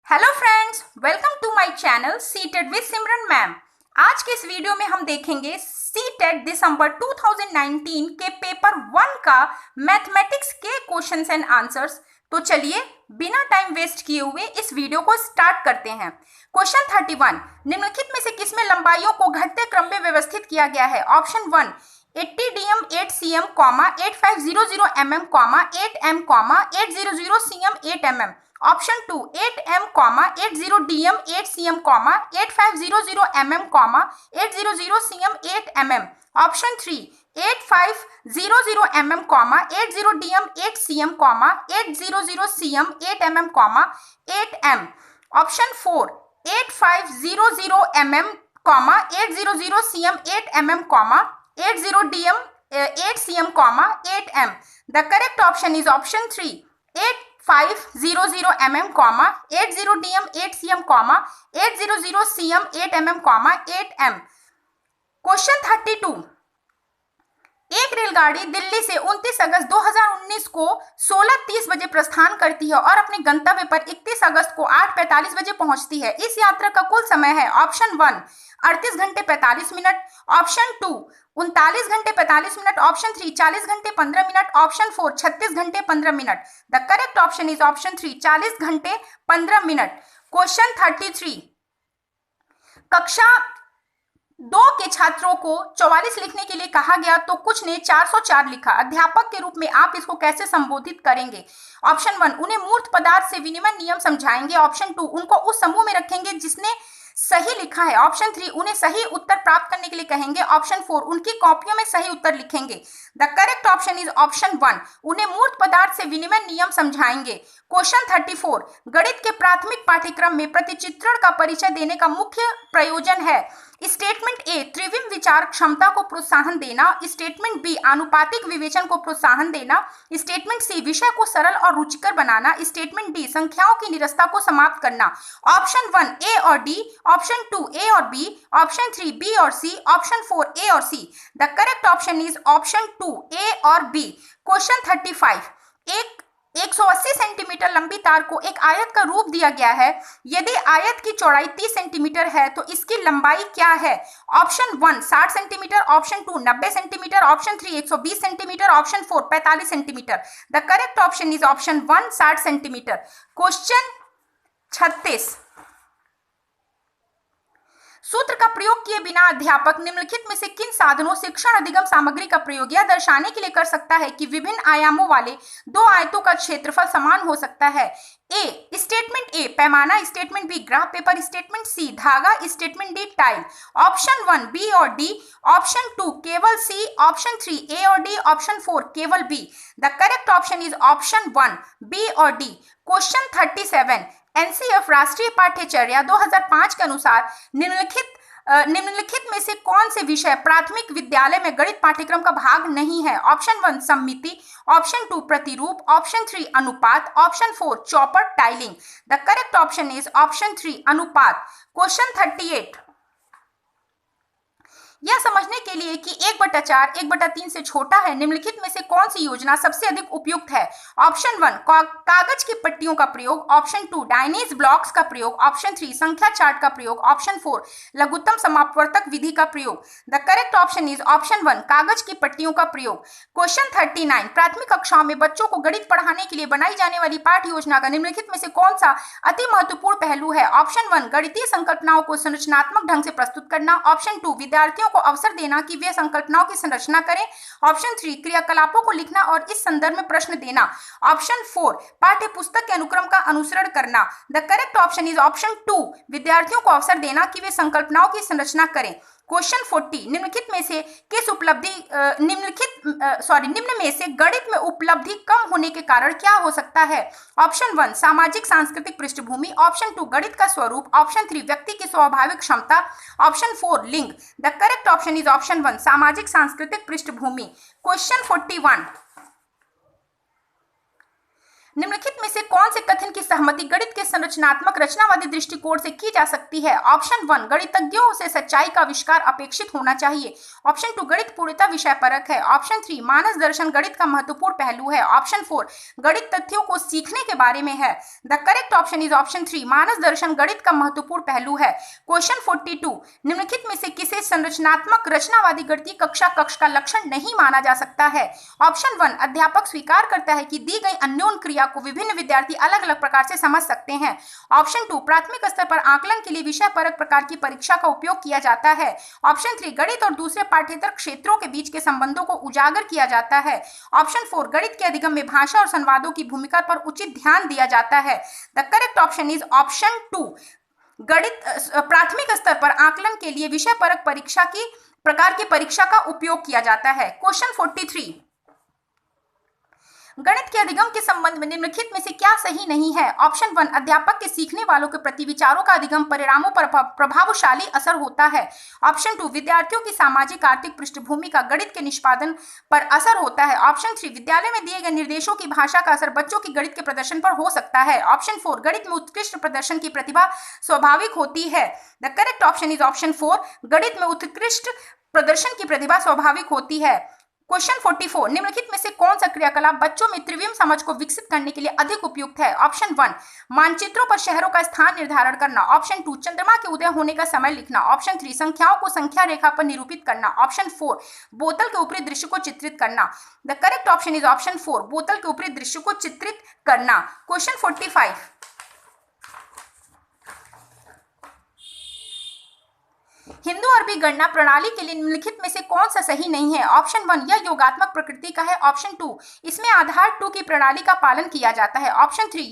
Hello friends, welcome to my channel CTET with Simran ma'am. आज के इस वीडियो में हम देखेंगे सीटेट दिसंबर 2019 के पेपर 1 का मैथमेटिक्स के क्वेश्चंस एंड आंसर्स। तो चलिए बिना टाइम वेस्ट किए हुए इस वीडियो को स्टार्ट करते हैं। क्वेश्चन 31, निम्नलिखित में से किसमें लंबाइयों को घटते क्रम में व्यवस्थित किया गया है? Option 1 80 dm 8 cm, 8500 mm, 8 m, 800 cm 8 mm। Option 2 8 m, 80 dm 8 cm, 8500 mm, 800 cm 8 mm। Option 3 8500 mm, 80 dm 8 cm, 800 cm 8 mm, 8 m। Option 4 8500 mm, 800 cm 8 mm, 80 dm 8 cm, 8 m। The correct option is option 3 8500 mm, 80 dm 8 cm, 800 cm 8 mm, 8 m। Question 32, एक रेलगाड़ी दिल्ली से 29 अगस्त 2019 को 16:30 बजे प्रस्थान करती है और अपने गंतव्य पर 31 अगस्त को 8:45 बजे पहुंचती है। इस यात्रा का कुल समय है? ऑप्शन 1 38 घंटे 45 मिनट, ऑप्शन 2 39 घंटे 45 मिनट, ऑप्शन 3 40 घंटे 15 मिनट, ऑप्शन 4 36 घंटे 15 minute. The correct option is option 3 40 घंटे 15 मिनट। क्वेश्चन 33, कक्षा 2 के छात्रों को 44 लिखने के लिए कहा गया तो कुछ ने 404 लिखा। अध्यापक के रूप में आप इसको कैसे संबोधित करेंगे? ऑप्शन 1 उन्हें मूर्त पदार्थ से विनिमय नियम समझाएंगे, ऑप्शन 2 उनको उस समूह में रखेंगे जिसने सही लिखा है, ऑप्शन 3 उन्हें सही उत्तर प्राप्त करने के लिए कहेंगे, ऑप्शन 4 उनकी कॉपियों में सही उत्तर लिखेंगे। The correct option is option 1 उन्हें मूर्त पदार्थ से विनिमय नियम समझाएंगे। क्वेश्चन 34, गणित के प्राथमिक पाठ्यक्रम में प्रतिचित्रण का परिचय देने का मुख्य प्रयोजन है? स्टेटमेंट ए त्रिविम विचार क्षमता को प्रोत्साहन देना, स्टेटमेंट बी आनुपातिक विवेचन को प्रोत्साहन देना, स्टेटमेंट सी विषय को सरल और रुचिकर बनाना, स्टेटमेंट डी संख्याओं की निरस्ता को समाप्त करना। ऑप्शन 1 ए और डी, ऑप्शन 2 ए और बी, ऑप्शन 3 बी और सी, ऑप्शन 4 ए और C. The correct option is option 2 A और बी। क्वेश्चन 35, एक 180 सेंटीमीटर लंबी तार को एक आयत का रूप दिया गया है। यदि आयत की चौड़ाई 30 सेंटीमीटर है तो इसकी लंबाई क्या है? Option 1 60 centimetre, option 2 90 centimetre, option 3 120 centimetre, option 4 45 centimetre. The correct option is option 1 60 centimetre. Question 36, सूत्र का प्रयोग किए बिना अध्यापक निम्नलिखित में से किन साधनों शिक्षण अधिगम सामग्री का प्रयोग यह दर्शाने के लिए कर सकता है कि विभिन्न आयामों वाले दो आयतों का क्षेत्रफल समान हो सकता है? ए स्टेटमेंट ए पैमाना, statement B graph paper, statement C धागा, statement D tile. Option 1 B और डी, ऑप्शन 2 केवल सी, ऑप्शन 3 ए और डी, ऑप्शन 4 केवल B. The correct option is option 1 B और डी। क्वेश्चन 37, एनसीएफ राष्ट्रीय पाठ्यचर्या 2005 के अनुसार निम्नलिखित में से कौन से विषय प्राथमिक विद्यालय में गणित पाठ्यक्रम का भाग नहीं है? ऑप्शन 1 सममिति, ऑप्शन 2 प्रतिरूप, ऑप्शन 3 अनुपात, ऑप्शन 4 चौपट tiling. The correct option is option 3 अनुपात। क्वेश्चन 38, यह समझने के लिए कि 1/4 1/3 से छोटा है, निम्नलिखित में से कौन सी योजना सबसे अधिक उपयुक्त है? ऑप्शन 1 कागज की पट्टियों का प्रयोग, ऑप्शन 2 डायनेज ब्लॉक्स का प्रयोग, ऑप्शन 3 संख्या चार्ट का प्रयोग, ऑप्शन 4 लघुत्तम समापवर्तक विधि का प्रयोग। The correct option is option 1 कागज की पट्टियों का प्रयोग। क्वेश्चन 39, प्राथमिक कक्षाओं में बच्चों को गणित पढ़ाने के लिए बनाई जाने वाली पाठ्य योजना का निम्नलिखित में से कौन सा अति महत्वपूर्ण पहलू है? ऑप्शन 1 गणितीय संकल्पनाओं को संरचनात्मक ढंग से प्रस्तुत करना, ऑप्शन 2 विद्यार्थियों को अवसर देना कि वे संकल्पनाओं की संरचना करें, ऑप्शन 3 क्रियाकलापों को लिखना और इस संदर्भ में प्रश्न देना, ऑप्शन 4 पाठ्य पुस्तक के अनुक्रम का अनुसरण करना। The correct option is option 2 विद्यार्थियों को अवसर देना कि वे संकल्पनाओं की संरचना करें। क्वेश्चन 40, निम्नलिखित में से किस निम्न में से गणित में उपलब्धि कम होने के कारण क्या हो सकता है? ऑप्शन 1 सामाजिक सांस्कृतिक पृष्ठभूमि, ऑप्शन 2 गणित का स्वरूप, ऑप्शन 3 व्यक्ति की स्वाभाविक क्षमता, ऑप्शन 4 लिंग। The correct option is option 1 सामाजिक सांस्कृतिक पृष्ठभूमि। क्वेश्चन 41, निम्नलिखित में से कौन से कथन की सहमति गणित के संरचनात्मक रचनावादी दृष्टिकोण से की जा सकती है? ऑप्शन 1, गणितज्ञों से सच्चाई का आविष्कार अपेक्षित होना चाहिए। ऑप्शन 2, गणित पूर्णतः विषय परक है। ऑप्शन 3, मानस दर्शन गणित का महत्वपूर्ण पहलू है। ऑप्शन 4, गणित तथ्यों को सीखने के बारे में है। The correct option is option 3, मानस दर्शन गणित का महत्वपूर्ण पहलू है। क्वेश्चन 42, निम्नलिखित में से किसे संरचनात्मक रचनावादी गणितीय कक्षा कक्ष का लक्षण नहीं माना जा सकता है? ऑप्शन 1, अध्यापक स्वीकार करता है कि दी गई अन्योन्य क्रिया को विभिन्न विद्यार्थी अलग अलग प्रकार से समझ सकते हैं। ऑप्शन 2, प्राथमिक स्तर पर आकलन के लिए विषय परक प्रकार की परीक्षा का उपयोग किया जाता है। ऑप्शन 3, गणित और दूसरे पाठ्येतर क्षेत्रों के बीच के संबंधों को उजागर किया जाता है। ऑप्शन 4, गणित के अधिगम में भाषा और संवादों की भूमिका पर उचित ध्यान दिया जाता है। The correct option is option 2, गणित प्राथमिक स्तर पर आकलन के लिए विषय परक परीक्षा की प्रकार की परीक्षा का उपयोग किया जाता है। क्वेश्चन 43, गणित के अधिगम के संबंध में निम्नलिखित में से क्या सही नहीं है? ऑप्शन 1, अध्यापक के सीखने वालों के प्रति विचारों का अधिगम परिणामों पर प्रभावशाली असर होता है। ऑप्शन 2, विद्यार्थियों की सामाजिक आर्थिक पृष्ठभूमि का गणित के निष्पादन पर असर होता है। ऑप्शन 3, विद्यालय में दिए गए निर्देशों की भाषा का असर बच्चों की गणित के प्रदर्शन पर हो सकता है। ऑप्शन 4, गणित में उत्कृष्ट प्रदर्शन की प्रतिभा स्वाभाविक होती है। The correct option is option 4, गणित में उत्कृष्ट प्रदर्शन की प्रतिभा स्वाभाविक होती है। क्वेश्चन 44, निम्नलिखित में से कौन सा क्रियाकलाप बच्चों में त्रिविम समझ को विकसित करने के लिए अधिक उपयुक्त है? ऑप्शन 1, मानचित्रों पर शहरों का स्थान निर्धारण करना। ऑप्शन 2, चंद्रमा के उदय होने का समय लिखना। ऑप्शन 3, संख्याओं को संख्या रेखा पर निरूपित करना। ऑप्शन 4, बोतल के ऊपरी दृश्य को चित्रित करना। The correct option is option 4, बोतल के ऊपरी दृश्य को चित्रित करना। क्वेश्चन 45, हिंदू अरबी गणना प्रणाली के लिए निम्नलिखित में से कौन सा सही नहीं है? ऑप्शन 1, यह योगात्मक प्रकृति का है। ऑप्शन 2, इसमें आधार 2 की प्रणाली का पालन किया जाता है। ऑप्शन 3,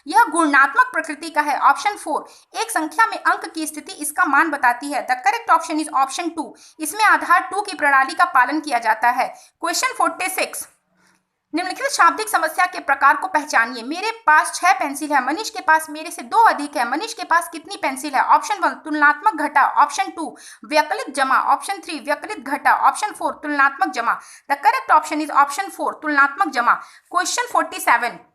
यह गुणात्मक प्रकृति का है। ऑप्शन 4, एक संख्या में अंक की स्थिति इसका मान बताती है। The correct option is option 2, इसमें आधार 2 की प्रणाली का पालन किया जाता है। क्वेश्चन 46, निम्नलिखित शाब्दिक समस्या के प्रकार को पहचानिए। मेरे पास 6 पेंसिल है, मनीष के पास मेरे से 2 अधिक है। मनीष के पास कितनी पेंसिल है? ऑप्शन 1, तुलनात्मक घटा। ऑप्शन 2, व्यक्लित जमा। ऑप्शन 3, व्यक्लित घटा। ऑप्शन 4, तुलनात्मक जमा। The correct option is option 4, तुलनात्मक जमा। क्वेश्चन 47,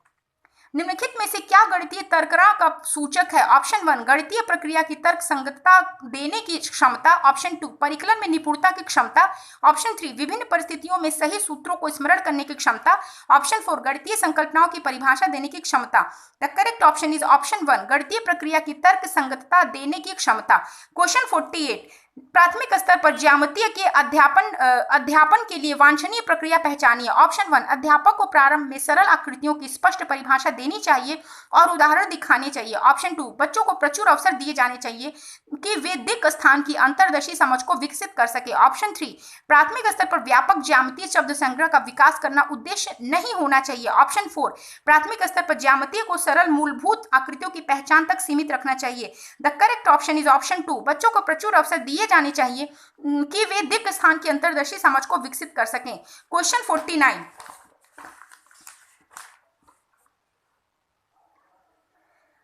निम्नलिखित में से क्या गणितीय तर्करा का सूचक है? ऑप्शन 1, गणितीय प्रक्रिया की तर्क संगतता देने की क्षमता। ऑप्शन 2, परिकलन में निपुणता की क्षमता। ऑप्शन 3, विभिन्न परिस्थितियों में सही सूत्रों को स्मरण करने की क्षमता। ऑप्शन 4, गणितीय संकल्पनाओं की परिभाषा देने की क्षमता। The correct option is option 1, गणितीय प्रक्रिया की तर्क संगतता देने की क्षमता। क्वेश्चन 48, प्राथमिक स्तर पर ज्यामिति के अध्यापन के लिए वांछनीय प्रक्रिया पहचानिए। ऑप्शन 1, अध्यापक को प्रारंभ में सरल आकृतियों की स्पष्ट परिभाषा देनी चाहिए और उदाहरण दिखाने चाहिए। ऑप्शन 2, बच्चों को प्रचुर अवसर दिए जाने चाहिए कि वे दिक् स्थान की अंतर्दर्शी समझ को विकसित कर सके। ऑप्शन 3, प्राथमिक स्तर पर व्यापक ज्यामितीय शब्द संग्रह का विकास करना उद्देश्य नहीं होना चाहिए। ऑप्शन 4, प्राथमिक स्तर पर ज्यामिति को सरल मूलभूत आकृतियों की पहचान तक सीमित रखना चाहिए। The correct option is option 2, बच्चों को प्रचुर अवसर दिए जाने चाहिए कि वे दिक् स्थान की अंतर्दर्शी समझ को विकसित कर सकें। क्वेश्चन 49,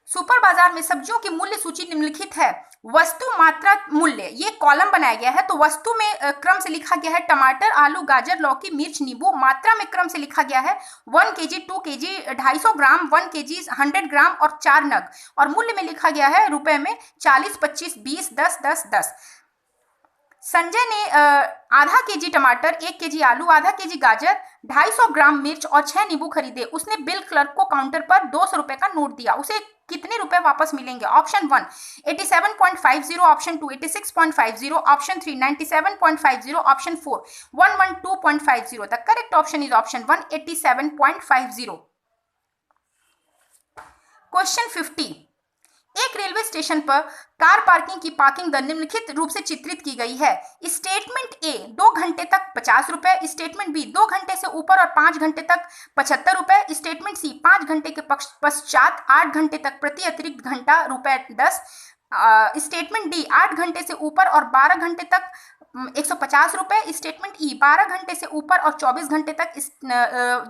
सुपर बाजार में सब्जियों की मूल्य सूची निम्नलिखित है। वस्तु मात्रा मूल्य, ये कॉलम बनाया गया है। तो वस्तु में क्रम से लिखा गया है टमाटर, आलू, गाजर, लौकी, मिर्च, नींबू। मात्रा में क्रम से लिखा गया है 1 kg, 2 kg, 250 ग्राम, 1 kg, 100 ग्राम और 4 नग। और मूल्य में लिखा गया है रुपए में 40, 25, 20, 10, 10, 10। संजय ने आधा केजी टमाटर, 1 kg आलू, आधा केजी गाजर, 250 ग्राम मिर्च और 6 नींबू खरीदे। उसने बिल क्लर्क को काउंटर पर 200 रुपए का नोट दिया। उसे कितने रुपए वापस मिलेंगे? Option 1, 87.50। Option 2, 86.50। Option 3, 97.50। Option 4, 112.50। The correct option is option 1, 87.50। Question 50, एक रेलवे स्टेशन पर कार पार्किंग की पार्किंग दर निम्नलिखित रूप से चित्रित की गई है। स्टेटमेंट ए 2 घंटे तक 50 रुपए, स्टेटमेंट बी 2 घंटे से ऊपर और 5 घंटे तक 75 रुपए, स्टेटमेंट सी 5 घंटे के पश्चात 8 घंटे तक प्रति अतिरिक्त घंटा रुपए 10, स्टेटमेंट डी 8 घंटे से ऊपर और 12 घंटे तक 150 रुपए। स्टेटमेंट ई 12 घंटे से ऊपर और 24 घंटे तक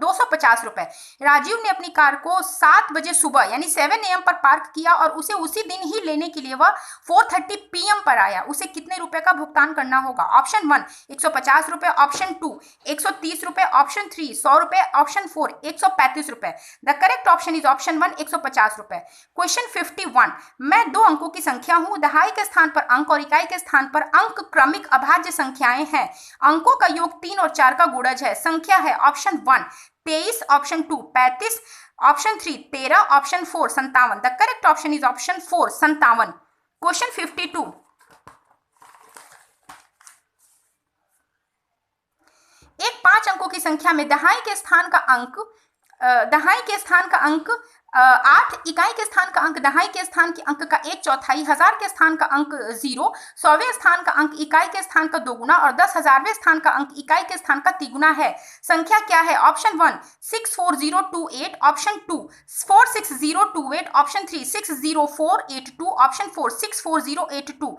250 रुपए। राजीव ने अपनी कार को 7 बजे सुबह यानी 7 AM पर पार्क किया और उसे उसी दिन ही लेने के लिए वह 4:30 PM पर आया। उसे कितने रुपए का भुगतान करना होगा? ऑप्शन 1 150 रुपए, ऑप्शन 2 130 रुपए, ऑप्शन 3 100 रुपए, ऑप्शन 4 135 रुपए। The correct option is option 1 150 रुपए। क्वेश्चन 51, मैं 2 अंकों की संख्या हूं, दहाई के स्थान पर अंक और इकाई के स्थान पर अंक क्रमिक अभाज्य संख्याएं हैं। अंकों का योग 3 और 4 का गुणज है। संख्या है option 1 23, option 2 35, option 3 13, option 4 57। The correct option is option 4 57। Question 52, एक 5 अंकों की संख्या में दहाई के स्थान का अंक 8, इकाई के स्थान का अंक दहाई के स्थान के अंक का 1/4, हजार के स्थान का अंक 0, 100वें स्थान का अंक इकाई के स्थान का 2 गुना और 10,000वें स्थान का अंक इकाई के स्थान का 3 गुना है। संख्या क्या है? Option 1 64028, option 2 46028, option 3 60482, option 4 64082।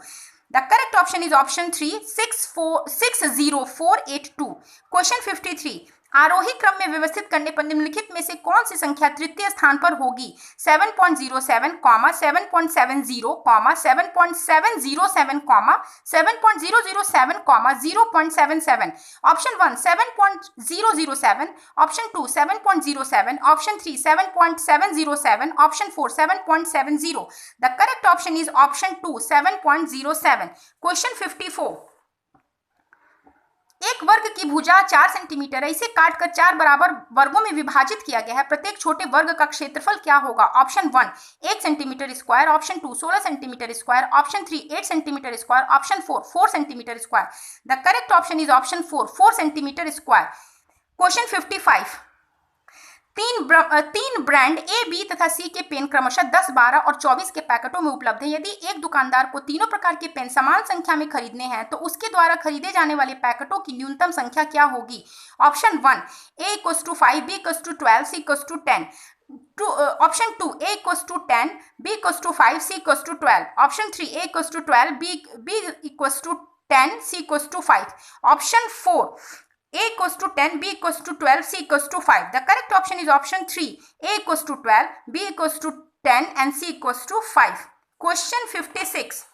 The correct option is option 3 60482। Question 53, आरोही क्रम में व्यवस्थित करने पर निम्नलिखित में से कौन सी संख्या तृतीय स्थान पर होगी? 7.07, 7.70, 7.707, 7.007, 0.77। Option 1 7.007, option 2 7.07, option 3 7.707, option 4 7.70। The correct option is option 2 7.07। Question 54, एक वर्ग की भुजा 4 सेंटीमीटर है, इसे काटकर 4 बराबर वर्गों में विभाजित किया गया है। प्रत्येक छोटे वर्ग का क्षेत्रफल क्या होगा? Option 1 1 centimetre square, option 2 16 centimetre square, option 3 8 centimetre square, option 4 4 centimetre square. The correct option is option 4 4 centimetre square. Question 55, तीन ब्रांड ए, बी तथा सी के पेन क्रमशः 10, 12 और 24 के पैकेटों में उपलब्ध है। यदि एक दुकानदार को तीनों प्रकार के पेन समान संख्या में खरीदने हैं तो उसके द्वारा खरीदे जाने वाले पैकेटों की न्यूनतम संख्या क्या होगी? Option 1 A = 5, B = 12, C = 10। Option 2 A = 10, B = 5, C = 12। Option 3 A = 12, B = 10, C = 5। Option 4 A = 10, B = 12, C = 5। The correct option is option 3 A = 12, B = 10 and C = 5। Question 56,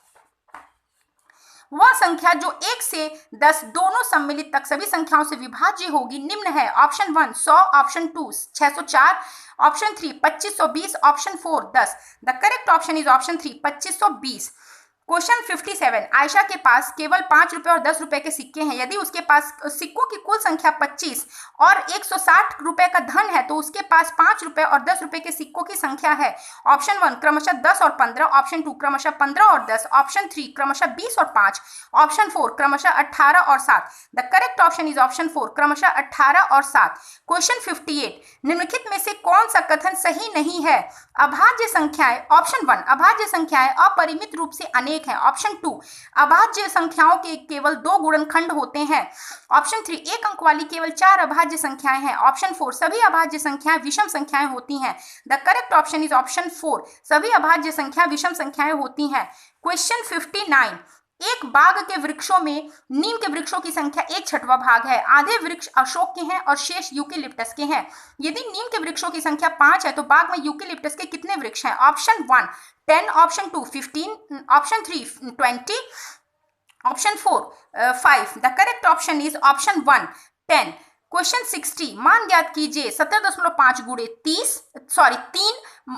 वह संख्या जो 1 से 10 दोनों सम्मिलित तक सभी संख्याओं से विभाज्य होगी निम्न है। Option 1 100, option 2 604, option 3 2520, option 4 10। The correct option is option 3 2520। Question 57, Ayesha के पास केवल 5 रुपए और 10 रुपए के सिक्के हैं। यदि उसके पास सिक्कों की कुल संख्या 25 और 160 रुपए का धन है तो उसके पास 5 रुपए और 10 रुपए के सिक्कों की संख्या है। ऑप्शन 1 क्रमशः 10 और 15, ऑप्शन 2 क्रमशः 15 और 10, ऑप्शन 3 क्रमशः 20 और 5, ऑप्शन 4 क्रमशः 18 और 7। The correct option is option 4 क्रमशः 18 और 7। क्वेश्चन 58, निम्नलिखित में से कौन सा कथन सही नहीं है? अभाज्य संख्याएं, ऑप्शन 1 अभाज्य संख्याएं अपरिमित रूप से अनेक है। ऑप्शन 2 अभाज्य संख्याओं के केवल 2 गुणनखंड होते हैं। ऑप्शन 3 एक अंक वाली केवल 4 अभाज्य संख्याएं हैं। ऑप्शन 4 सभी अभाज्य संख्याएं विषम संख्याएं होती हैं। The correct option is option 4 सभी अभाज्य संख्या विषम संख्याएं होती हैं। क्वेश्चन 59, एक बाग के वृक्षों में नीम के वृक्षों की संख्या 1/6 भाग है। आधे वृक्ष अशोक के हैं और शेष यूकेलिप्टस के हैं। यदि नीम के वृक्षों की संख्या 5 है तो बाग में यूकेलिप्टस के कितने वृक्ष हैं? Option 1 10, option 2 15, option 3 20, option 4 5। The correct option is option 1 10। Question 60, मान ज्ञात कीजिए 17.5 गुणे 3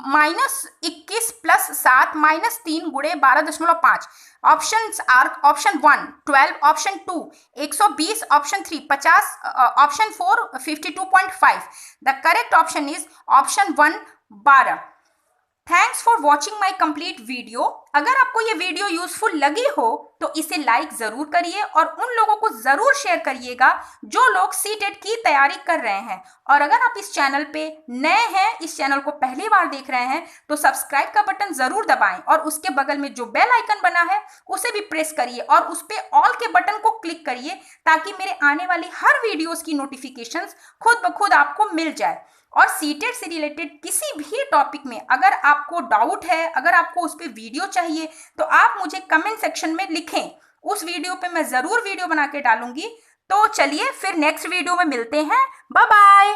माइनस 21 प्लस 7 माइनस 3 गुणे 12.5। Options are option 1 12, option 2 120, option 3 50, option 4 52.5। The correct option is option 1 12। Thanks for watching my complete video. अगर आपको ये वीडियो यूजफुल लगी हो तो इसे लाइक जरूर करिए और उन लोगों को जरूर शेयर करिएगा जो लोग सीटेट की तैयारी कर रहे हैं। और अगर आप इस चैनल पे नए हैं, इस चैनल को पहली बार देख रहे हैं तो सब्सक्राइब का बटन जरूर दबाएं और उसके बगल में जो बेल आइकन बना है उसे भी प्रेस करिए और उस पे ऑल के बटन को क्लिक करिए ताकि मेरे आने वाली हर वीडियोस की नोटिफिकेशंस खुद ब खुद आपको मिल जाए। और सीटेट से रिलेटेड किसी भी टॉपिक में अगर आपको डाउट है, अगर आपको उस पर वीडियो चाहिए, तो आप मुझे कमेंट सेक्शन में लिखें। उस वीडियो पे मैं ज़रूर वीडियो बना के डालूंगी। तो चलिए फिर नेक्स्ट वीडियो में मिलते हैं। Bye bye.